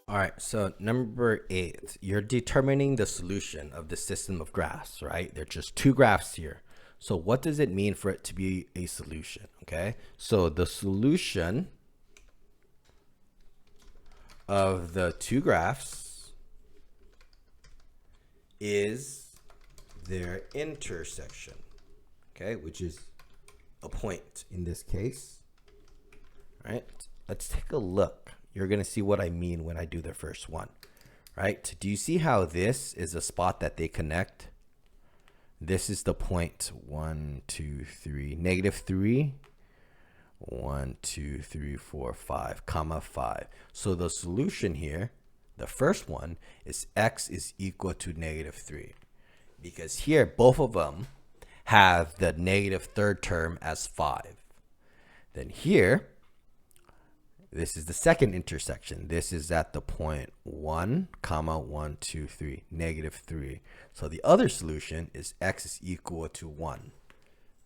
All right, so number 8, you're determining the solution of the system of graphs, right? There are just two graphs here. So what does it mean for it to be a solution, okay? So the solution of the two graphs is their intersection, okay? Which is a point in this case, right? Let's take a look. You're going to see what I mean when I do the first one, right? Do you see how this is a spot that they connect? This is the point 1, 2, 3, -3, 1, 2, 3, 4, 5, comma 5. So the solution here, the first one, is x is equal to -3. Because here, both of them have the negative third term as 5. Then here, this is the second intersection. This is at the point 1, comma 1, 2, 3, -3. So the other solution is x is equal to 1.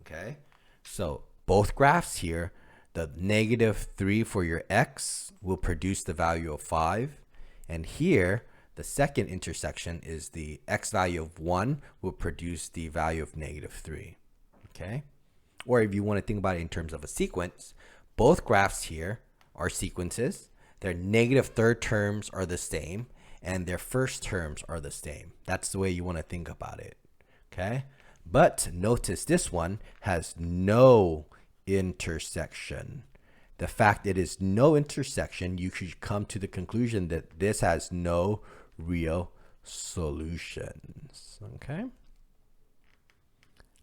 Okay, so both graphs here, the -3 for your x will produce the value of 5. And here, the second intersection is the x value of 1 will produce the value of -3. Okay, or if you want to think about it in terms of a sequence, both graphs here are sequences. Their negative third terms are the same, and their first terms are the same. That's the way you want to think about it. Okay, but notice this one has no intersection. The fact it is no intersection, you should come to the conclusion that this has no real solutions. Okay,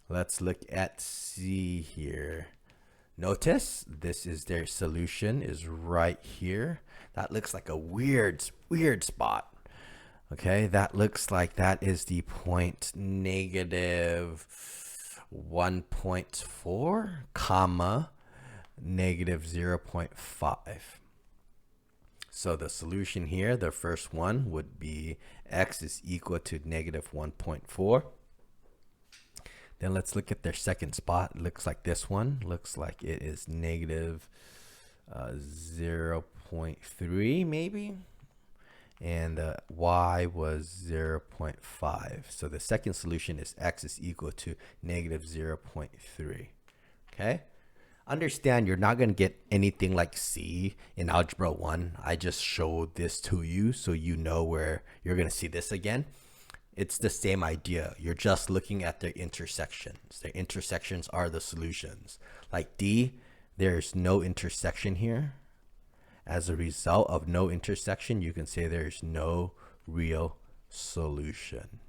let's look at C here. Notice this is their solution is right here. That looks like a weird spot. Okay, that looks like that is the point -1.4 comma -0.5. So the solution here, the first one would be x is equal to -1.4. Then let's look at their second spot. It looks like this one. Looks like it is -0.3 maybe. And the y was 0.5. So the second solution is x is equal to -0.3. Okay? Understand you're not going to get anything like C in Algebra 1. I just showed this to you so you know where you're going to see this again. It's the same idea. You're just looking at their intersections. Their intersections are the solutions. Like D, there's no intersection here. As a result of no intersection, you can say there's no real solution.